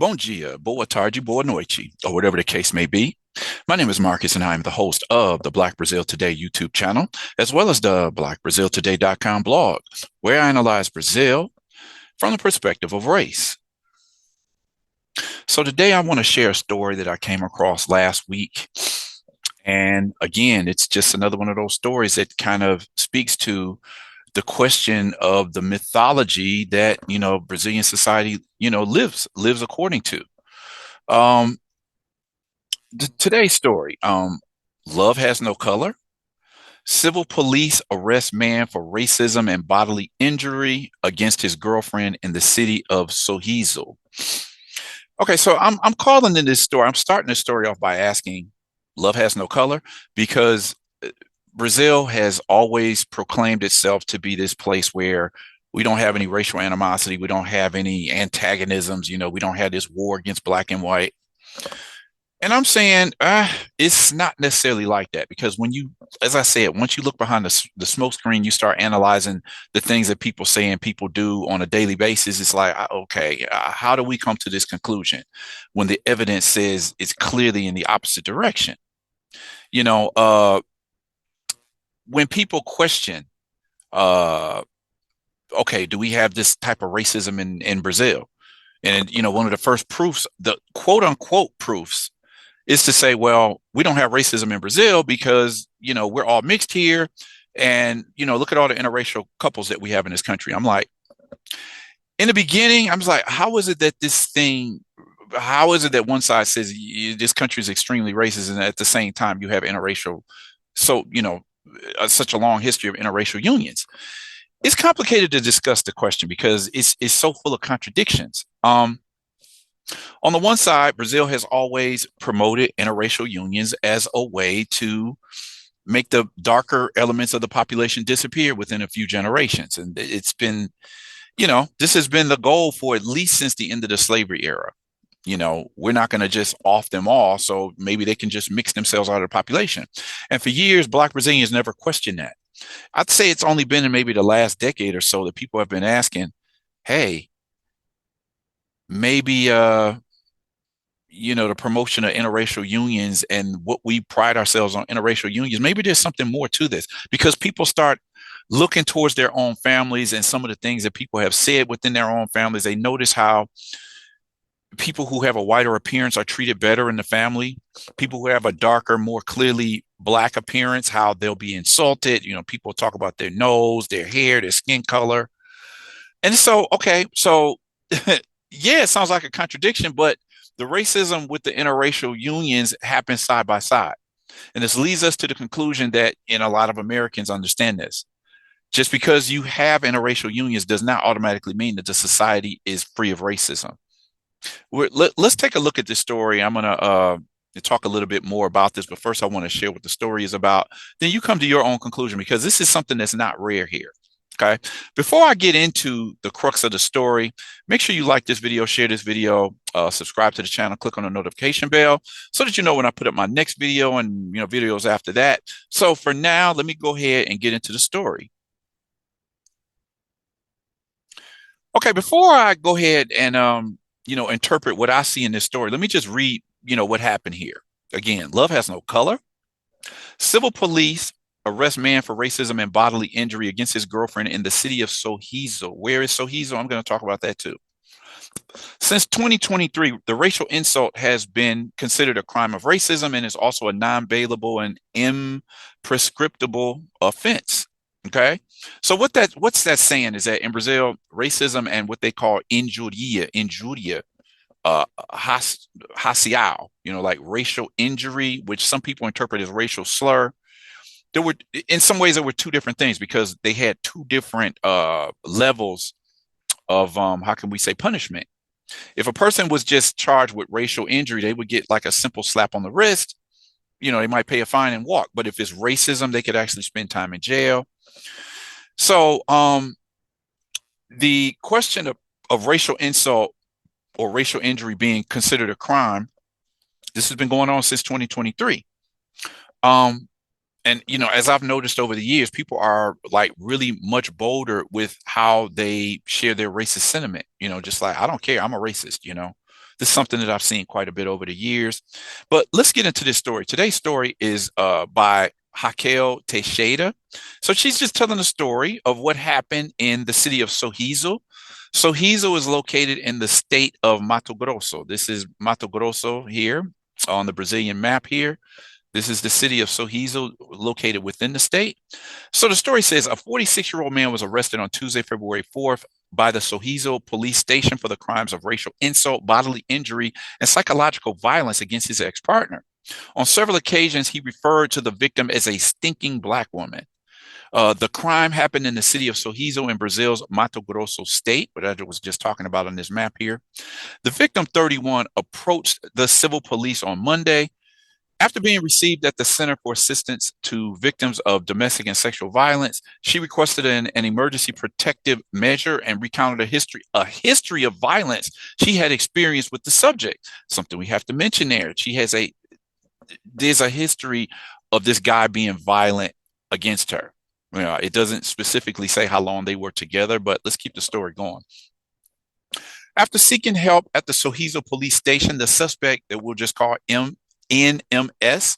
Bom dia, boa tarde, boa noite, or whatever the case may be. My name is Marcus, and I am the host of the Black Brazil Today YouTube channel, as well as the blackbraziltoday.com blog, where I analyze Brazil from the perspective of race. So today I want to share a story that I came across last week. And again, it's just another one of those stories that kind of speaks to the question of the mythology that, Brazilian society, lives according to. Um, Today's story, love has no color. Civil police arrest man for racism and bodily injury against his girlfriend in the city of Sorriso. Okay, so I'm calling in this story. I'm starting this story off by asking, love has no color, because Brazil has always proclaimed itself to be this place where we don't have any racial animosity, we don't have any antagonisms, we don't have this war against black and white. And I'm saying it's not necessarily like that, because when you, as I said, once you look behind the smoke screen, you start analyzing the things that people say and people do on a daily basis. It's like, okay, how do we come to this conclusion when the evidence says it's clearly in the opposite direction? You know, uh, when people question, uh, okay, do we have this type of racism in Brazil? And, one of the first proofs, the quote unquote proofs, is to say, well, we don't have racism in Brazil because, we're all mixed here. And, look at all the interracial couples that we have in this country. I'm like, in the beginning, I was like, how is it that one side says this country is extremely racist, and at the same time you have interracial, so, such a long history of interracial unions? It's complicated to discuss the question because it's so full of contradictions. On the one side, Brazil has always promoted interracial unions as a way to make the darker elements of the population disappear within a few generations. And it's been, this has been the goal for at least since the end of the slavery era. We're not going to just off them all, so maybe they can just mix themselves out of the population. And for years, Black Brazilians never questioned that. I'd say it's only been in maybe the last decade or so that people have been asking, hey, maybe the promotion of interracial unions and what we pride ourselves on interracial unions, maybe there's something more to this, because people start looking towards their own families and some of the things that people have said within their own families. They notice how people who have a whiter appearance are treated better in the family. People who have a darker, more clearly black appearance, how they'll be insulted. People talk about their nose, their hair, their skin color. And so, okay, so yeah, it sounds like a contradiction, but the racism with the interracial unions happens side by side. And this leads us to the conclusion that, a lot of Americans understand this. Just because you have interracial unions does not automatically mean that the society is free of racism. Let's take a look at this story. I'm going to talk a little bit more about this, but first I want to share what the story is about. Then you come to your own conclusion, because this is something that's not rare here. Okay. Before I get into the crux of the story, make sure you like this video, share this video, subscribe to the channel, click on the notification bell so that you know when I put up my next video and, videos after that. So for now, let me go ahead and get into the story. Okay. Before I go ahead and, interpret what I see in this story, let me just read, what happened here. Again, love has no color. Civil police arrest man for racism and bodily injury against his girlfriend in the city of Sorriso. Where is Sorriso? I'm going to talk about that too. Since 2023, the racial insult has been considered a crime of racism and is also a non-bailable and imprescriptible offense. Okay. So what's that saying is that in Brazil, racism and what they call injuria, racial, like racial injury, which some people interpret as racial slur. There were, in some ways, there were two different things, because they had two different levels of, how can we say, punishment. If a person was just charged with racial injury, they would get like a simple slap on the wrist. They might pay a fine and walk. But if it's racism, they could actually spend time in jail. So the question of racial insult or racial injury being considered a crime, this has been going on since 2023. And as I've noticed over the years, people are like really much bolder with how they share their racist sentiment. Just like, I don't care, I'm a racist. This is something that I've seen quite a bit over the years. But let's get into this story. Today's story is by Raquel Teixeira. So she's just telling the story of what happened in the city of Sorriso. Sorriso is located in the state of Mato Grosso. This is Mato Grosso here on the Brazilian map here. This is the city of Sorriso located within the state. So the story says a 46-year-old man was arrested on Tuesday, February 4th by the Sorriso police station for the crimes of racial insult, bodily injury, and psychological violence against his ex-partner. On several occasions, he referred to the victim as a stinking black woman. The crime happened in the city of Sorriso in Brazil's Mato Grosso state, what I was just talking about on this map here. The victim, 31, approached the civil police on Monday. After being received at the Center for Assistance to Victims of Domestic and Sexual Violence, she requested an emergency protective measure and recounted a history of violence she had experienced with the subject. Something we have to mention there. There's a history of this guy being violent against her. It doesn't specifically say how long they were together, but let's keep the story going. After seeking help at the Sorriso police station, the suspect that we'll just call NMS,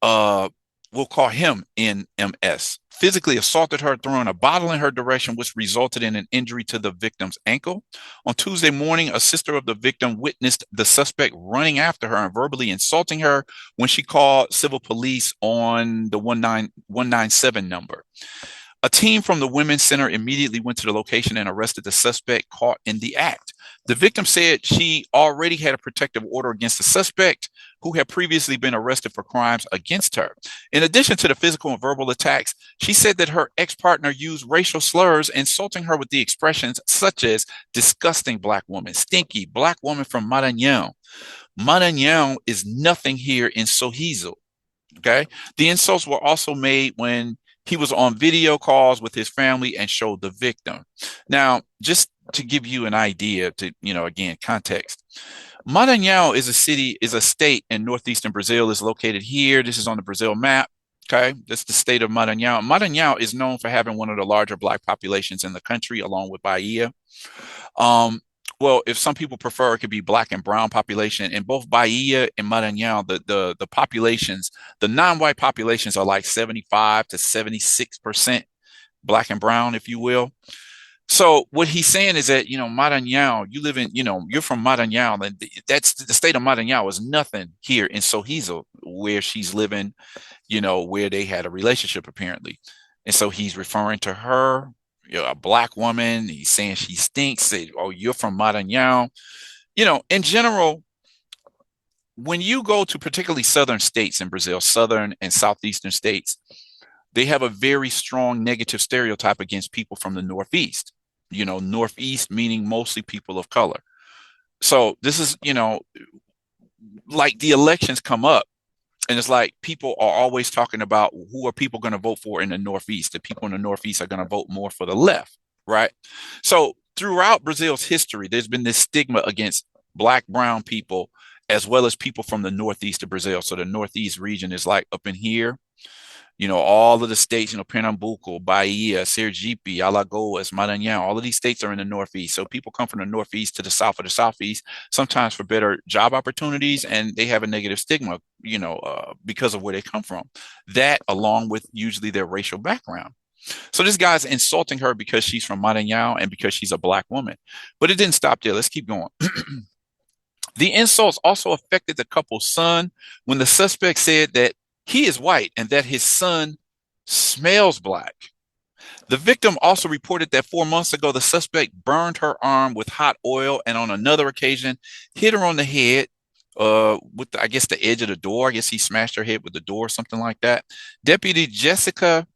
we'll call him NMS, physically assaulted her, throwing a bottle in her direction, which resulted in an injury to the victim's ankle. On Tuesday morning, a sister of the victim witnessed the suspect running after her and verbally insulting her when she called civil police on the 197 number. A team from the Women's Center immediately went to the location and arrested the suspect caught in the act. The victim said she already had a protective order against the suspect, who had previously been arrested for crimes against her. In addition to the physical and verbal attacks, she said that her ex-partner used racial slurs, insulting her with the expressions such as disgusting black woman, stinky black woman from Maranhão. Maranhão is nothing here in Sorriso. Okay. The insults were also made when he was on video calls with his family and showed the victim. Now, just to give you an idea, again, context. Maranhão is a state in northeastern Brazil. Is located here. This is on the Brazil map. Okay, that's the state of Maranhão. Maranhão is known for having one of the larger black populations in the country, along with Bahia. Well, if some people prefer, it could be black and brown population. In both Bahia and Maranhão, the populations, the non-white populations are like 75 to 76% black and brown, if you will. So what he's saying is that, Maranhão, you're from Maranhão, and that's the state of Maranhão is nothing here in Sorriso, where she's living, where they had a relationship apparently. And so he's referring to her, a black woman. He's saying she stinks. Say, oh, you're from Maranhão. In general, when you go to particularly southern states in Brazil, southern and southeastern states, they have a very strong negative stereotype against people from the Northeast. Northeast meaning mostly people of color. So this is, like the elections come up, and it's like people are always talking about who are people going to vote for in the Northeast. The people in the Northeast are going to vote more for the left, right? So throughout Brazil's history, there's been this stigma against black, brown people, as well as people from the Northeast of Brazil. So the Northeast region is like up in here, all of the states, Pernambuco, Bahia, Sergipe, Alagoas, Maranhão, all of these states are in the Northeast. So people come from the Northeast to the South or the Southeast, sometimes for better job opportunities, and they have a negative stigma, because of where they come from. That, along with usually their racial background. So this guy's insulting her because she's from Maranhão and because she's a black woman. But it didn't stop there. Let's keep going. The insults also affected the couple's son when the suspect said that he is white and that his son smells black. The victim also reported that 4 months ago, the suspect burned her arm with hot oil, and on another occasion, hit her on the head with, the edge of the door. I guess he smashed her head with the door, something like that. Deputy Jessica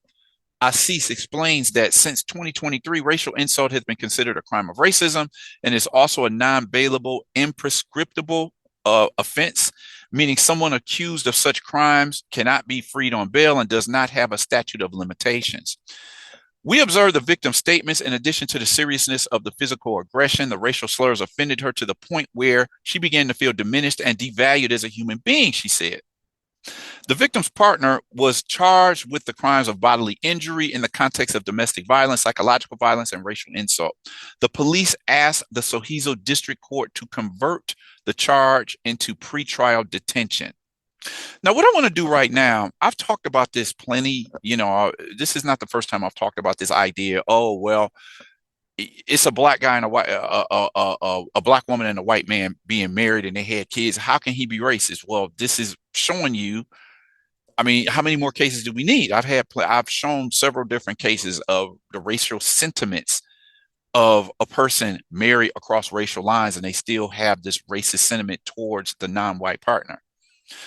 Assis explains that since 2023, racial insult has been considered a crime of racism and is also a non-bailable, imprescriptible offense, meaning someone accused of such crimes cannot be freed on bail and does not have a statute of limitations. We observed the victim's statements. In addition to the seriousness of the physical aggression, the racial slurs offended her to the point where she began to feel diminished and devalued as a human being, she said. The victim's partner was charged with the crimes of bodily injury in the context of domestic violence, psychological violence, and racial insult. The police asked the Sorriso District Court to convert the charge into pretrial detention. Now, what I want to do right now, I've talked about this plenty. This is not the first time I've talked about this idea. Oh, well, it's a black guy and a black woman and a white man being married and they had kids. How can he be racist? Well, this is showing you. I mean, how many more cases do we need? I've shown several different cases of the racial sentiments of a person married across racial lines, and they still have this racist sentiment towards the non-white partner.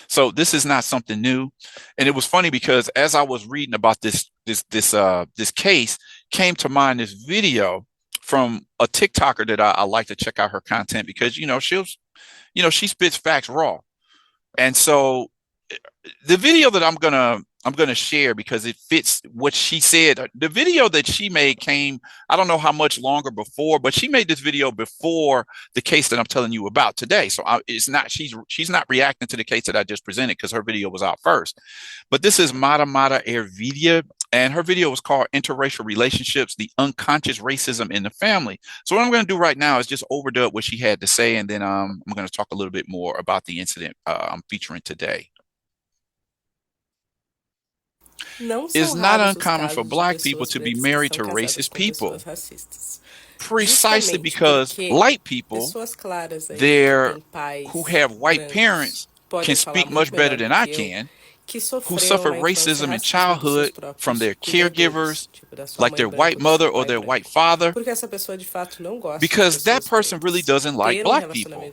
So this is not something new. And it was funny because as I was reading about this case, came to mind this video from a TikToker that I like to check out her content because she spits facts raw. And so the video that I'm gonna share because it fits what she said. The video that she made came, I don't know how much longer before, but she made this video before the case that I'm telling you about today. So she's not reacting to the case that I just presented because her video was out first. But this is Mata Ervidia, and her video was called Interracial Relationships, the Unconscious Racism in the Family. So what I'm going to do right now is just overdub what she had to say, and then I'm going to talk a little bit more about the incident I'm featuring today. It's not uncommon for Black people to be married to racist people, precisely because light people there who have white parents can speak much better than I can, who suffer racism in childhood from their caregivers, like their white mother or their white father, because that person really doesn't like Black people.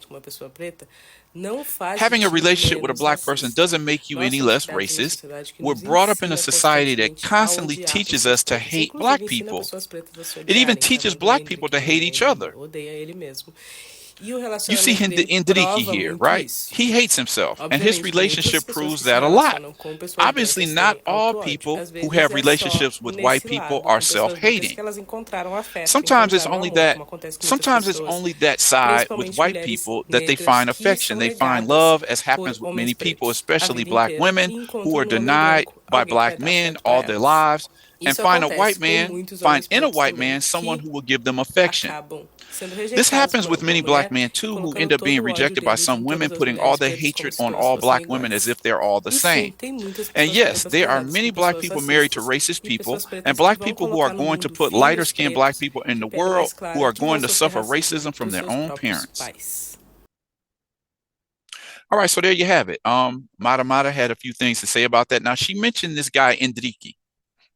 Having a relationship with a Black person doesn't make you any less racist. We're brought up in a society that constantly teaches us to hate Black people. It even teaches Black people to hate each other. You see Henrique here, right? He hates himself, and his relationship proves that a lot. Obviously, not all people who have relationships with white people are self-hating. Sometimes it's only that side with white people that they find affection, they find love, as happens with many people, especially Black women who are denied by Black men all their lives, and find in a white man someone who will give them affection. This happens with many Black men too, who end up being rejected by some women, putting all their hatred on all Black women as if they're all the same. And yes, there are many Black people married to racist people, and Black people who are going to put lighter skinned Black people in the world who are going to suffer racism from their own parents. All right, so there you have it. Mata had a few things to say about that. Now, she mentioned this guy, Internalized.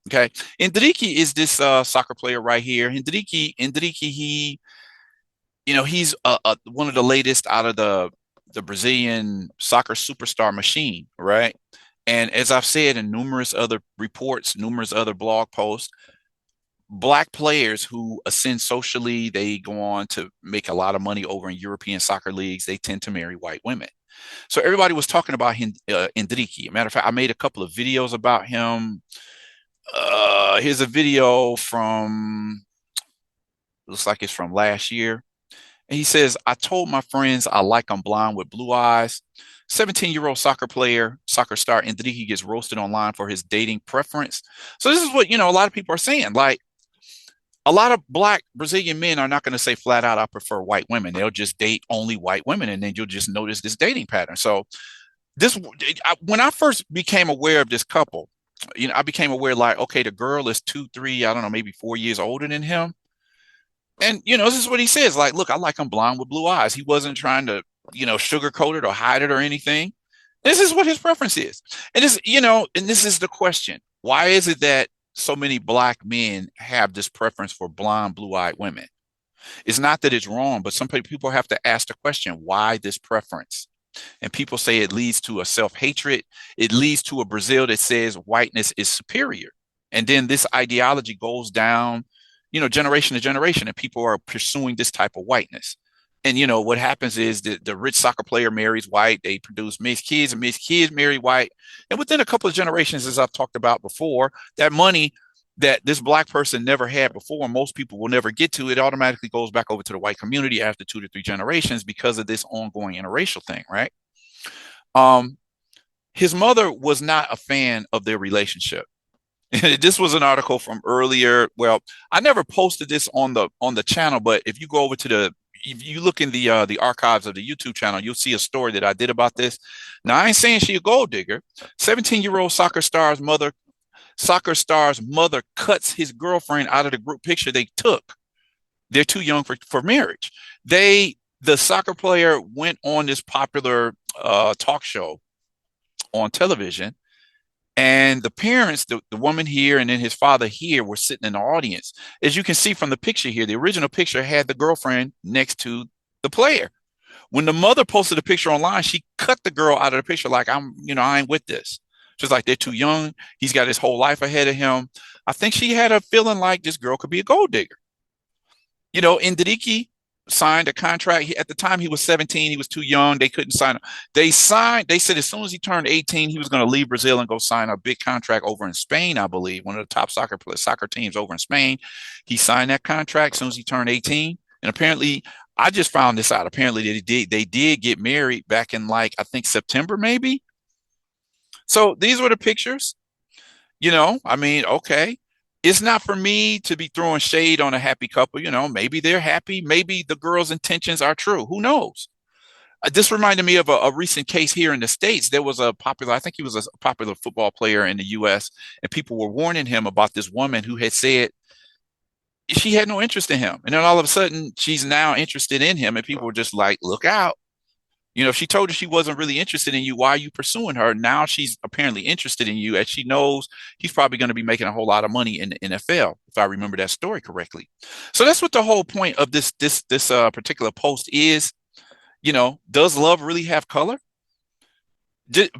Okay, Internalized is this soccer player right here. Internalized, he's one of the latest out of the Brazilian soccer superstar machine, right? And as I've said in numerous other reports, numerous other blog posts, Black players who ascend socially, they go on to make a lot of money over in European soccer leagues. They tend to marry white women. So everybody was talking about Internalized. Matter of fact, I made a couple of videos about him. Here's a video from, looks like it's from last year. And he says, I told my friends I like them blonde with blue eyes. 17-year-old soccer star Internalized gets roasted online for his dating preference. So this is what, a lot of people are saying. Like, a lot of Black Brazilian men are not going to say flat out, I prefer white women. They'll just date only white women, and then you'll just notice this dating pattern. So when I first became aware of this couple, I became aware, like, okay, the girl is 2, 3, I don't know, maybe 4 years older than him. And, this is what he says, like, look, I like him blonde with blue eyes. He wasn't trying to, sugarcoat it or hide it or anything. This is what his preference is. And this is the question. Why is it that so many Black men have this preference for blonde, blue-eyed women? It's not that it's wrong, but some people have to ask the question, why this preference? And people say it leads to a self-hatred. It leads to a Brazil that says whiteness is superior. And then this ideology goes down, generation to generation, and people are pursuing this type of whiteness. And, what happens is the rich soccer player marries white. They produce mixed kids, and mixed kids marry white. And within a couple of generations, as I've talked about before, that money that this Black person never had before, most people will never get to, it automatically goes back over to the white community after 2 to 3 generations because of this ongoing interracial thing, right? His mother was not a fan of their relationship. This was an article from earlier. Well, I never posted this on the channel, but if you go over to if you look in the archives of the YouTube channel, you'll see a story that I did about this. Now, I ain't saying she a gold digger. 17-year-old soccer star's mother cuts his girlfriend out of the group picture they took. They're too young for marriage. The soccer player went on this popular talk show on television, and the parents, the woman here and then his father here, were sitting in the audience. As you can see from the picture here, the original picture had the girlfriend next to the player. When the mother posted a picture online, she cut the girl out of the picture like, I ain't with this. Just like they're too young. He's got his whole life ahead of him. I think she had a feeling like this girl could be a gold digger. Ndidiki signed a contract. At the time, he was 17. He was too young. They couldn't sign him. They said as soon as he turned 18, he was going to leave Brazil and go sign a big contract over in Spain, I believe, one of the top soccer teams over in Spain. He signed that contract as soon as he turned 18. And apparently, I just found this out. Apparently, they did get married back in, like, I think September, maybe. So these were the pictures. Okay. It's not for me to be throwing shade on a happy couple. Maybe they're happy. Maybe the girl's intentions are true. Who knows? This reminded me of a recent case here in the States. There was I think he was a popular football player in the US, and people were warning him about this woman who had said she had no interest in him. And then all of a sudden, she's now interested in him, and people were just like, look out. If she told you she wasn't really interested in you, why are you pursuing her? Now she's apparently interested in you, as she knows he's probably going to be making a whole lot of money in the NFL, if I remember that story correctly. So that's what the whole point of this particular post is. Does love really have color?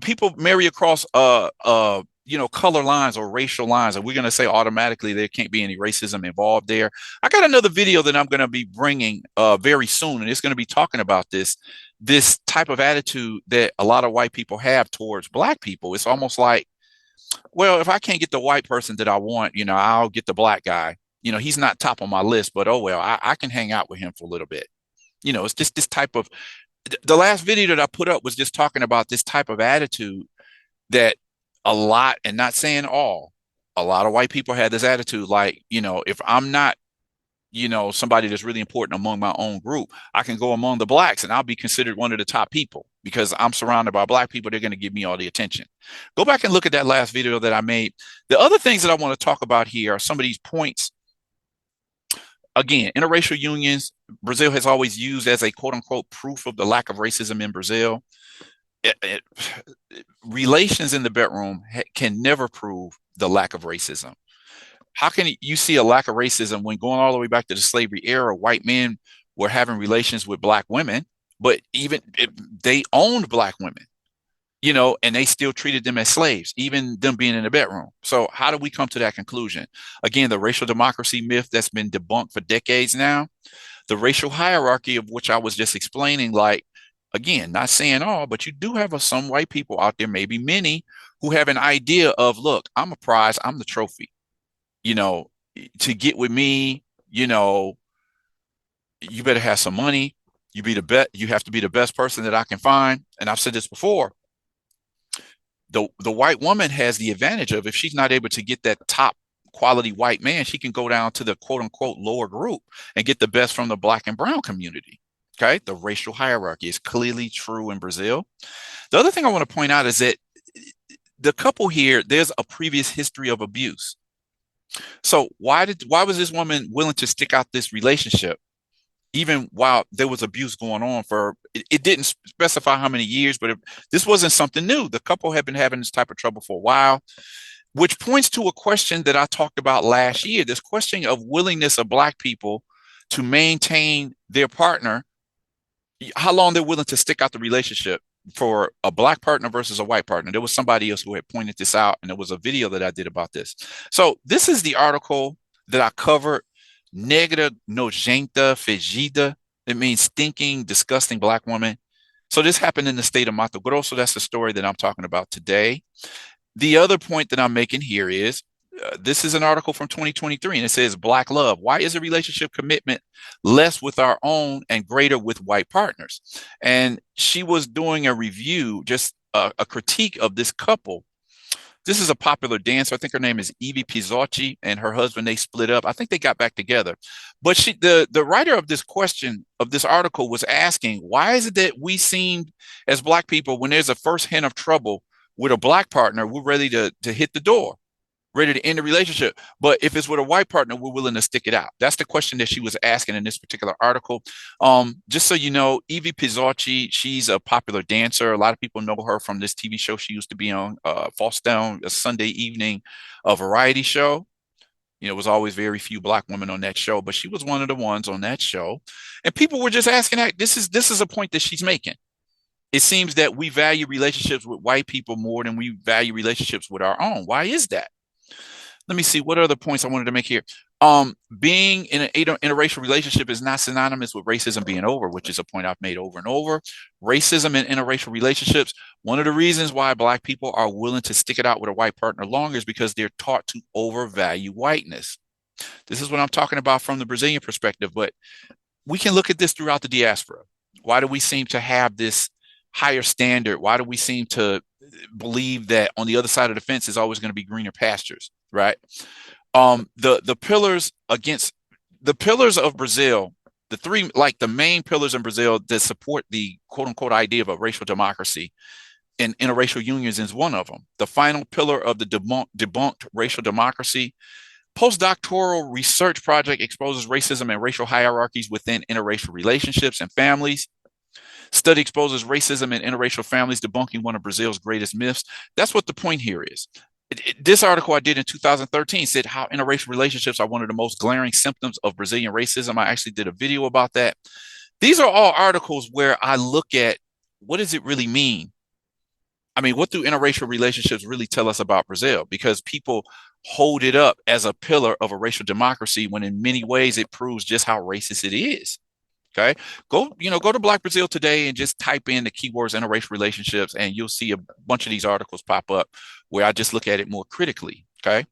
People marry across color lines or racial lines, and we're going to say automatically there can't be any racism involved there. I got another video that I'm going to be bringing very soon, and it's going to be talking about this type of attitude that a lot of white people have towards black people. It's almost like, well, if I can't get the white person that I want, I'll get the black guy. He's not top on my list, but oh well, I can hang out with him for a little bit. It's just this type of, the last video that I put up was just talking about this type of attitude that a lot, and not saying all, a lot of white people had this attitude like, if I'm not, somebody that's really important among my own group, I can go among the blacks and I'll be considered one of the top people because I'm surrounded by black people. They're going to give me all the attention. Go back and look at that last video that I made. The other things that I want to talk about here are some of these points. Again, interracial unions, Brazil has always used as a quote unquote proof of the lack of racism in Brazil. Relations in the bedroom can never prove the lack of racism. How can you see a lack of racism when, going all the way back to the slavery era, white men were having relations with black women, but even they owned black women, and they still treated them as slaves, even them being in the bedroom. So how do we come to that conclusion? Again, the racial democracy myth that's been debunked for decades now, the racial hierarchy of which I was just explaining, like, again, not saying all, but you do have some white people out there, maybe many, who have an idea of, look, I'm a prize, I'm the trophy. To get with me, you better have some money. You have to be the best person that I can find. And I've said this before. The white woman has the advantage of, if she's not able to get that top quality white man, she can go down to the quote unquote lower group and get the best from the black and brown community. Okay. The racial hierarchy is clearly true in Brazil. The other thing I want to point out is that the couple here, there's a previous history of abuse. So why was this woman willing to stick out this relationship even while there was abuse going on for, it didn't specify how many years, but this wasn't something new. The couple had been having this type of trouble for a while, which points to a question that I talked about last year, this question of willingness of black people to maintain their partner, how long they're willing to stick out the relationship for a black partner versus a white partner. There was somebody else who had pointed this out, and there was a video that I did about this. So this is the article that I covered, Negra nojenta fedida. It means stinking, disgusting black woman. So this happened in the state of Mato Grosso. That's the story that I'm talking about today. The other point that I'm making here is, this is an article from 2023, and it says, Black love. Why is a relationship commitment less with our own and greater with white partners? And she was doing a review, just a critique of this couple. This is a popular dancer. I think her name is Evie Pizzacci, and her husband, they split up. I think they got back together. But the writer of this question, of this article, was asking, why is it that we seem, as Black people, when there's a first hint of trouble with a Black partner, we're ready to hit the door, ready to end the relationship. But if it's with a white partner, we're willing to stick it out. That's the question that she was asking in this particular article. Just so you know, Evie Pizzacci, she's a popular dancer. A lot of people know her from this TV show she used to be on, False Down, a Sunday evening, a variety show. You know, it was always very few Black women on that show, but she was one of the ones on that show. And people were just asking that. This is a point that she's making. It seems that we value relationships with white people more than we value relationships with our own. Why is that? Let me see what other points I wanted to make here. Being in an interracial relationship is not synonymous with racism being over, which is a point I've made over and over. Racism in interracial relationships, one of the reasons why Black people are willing to stick it out with a white partner longer is because they're taught to overvalue whiteness. This is what I'm talking about from the Brazilian perspective, but we can look at this throughout the diaspora. Why do we seem to have this higher standard? Why do we seem to believe that on the other side of the fence is always going to be greener pastures, right? The pillars of Brazil, the three, like the main pillars in Brazil that support the quote unquote idea of a racial democracy and interracial unions is one of them. The final pillar of the debunked racial democracy. Postdoctoral research project exposes racism and racial hierarchies within interracial relationships and families. Study exposes racism in interracial families, debunking one of Brazil's greatest myths. That's what the point here is. This article I did in 2013 said how interracial relationships are one of the most glaring symptoms of Brazilian racism. I actually did a video about that. These are all articles where I look at what does it really mean? I mean, what do interracial relationships really tell us about Brazil? Because people hold it up as a pillar of a racial democracy when in many ways it proves just how racist it is. Okay, go to Black Brazil today and just type in the keywords interracial relationships, and you'll see a bunch of these articles pop up where I just look at it more critically. Okay,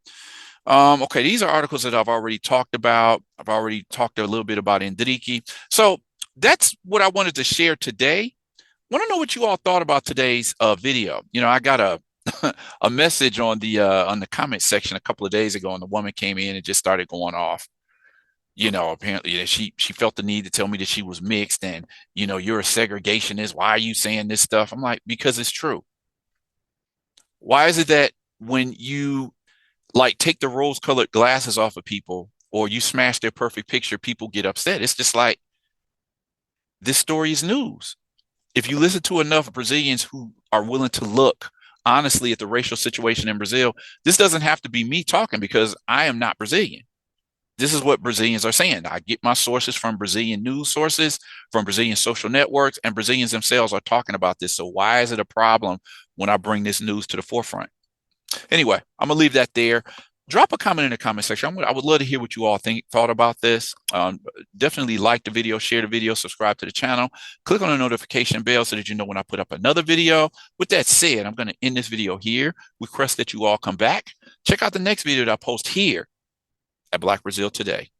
okay, these are articles that I've already talked about. I've already talked a little bit about Enrique. So that's what I wanted to share today. I want to know what you all thought about today's video. You know, I got a a message on the comment section a couple of days ago, and the woman came in and just started going off. You know, apparently she felt the need to tell me that she was mixed and, you know, you're a segregationist. Why are you saying this stuff? I'm like, because it's true. Why is it that when you like take the rose colored glasses off of people or you smash their perfect picture, people get upset? It's just like, this story is news. If you listen to enough Brazilians who are willing to look honestly at the racial situation in Brazil, this doesn't have to be me talking because I am not Brazilian. This is what Brazilians are saying. I get my sources from Brazilian news sources, from Brazilian social networks, and Brazilians themselves are talking about this. So why is it a problem when I bring this news to the forefront? Anyway, I'm going to leave that there. Drop a comment in the comment section. I would love to hear what you all thought about this. Definitely like the video, share the video, subscribe to the channel. Click on the notification bell so that you know when I put up another video. With that said, I'm going to end this video here. Request that you all come back. Check out the next video that I post here at Black Brazil Today.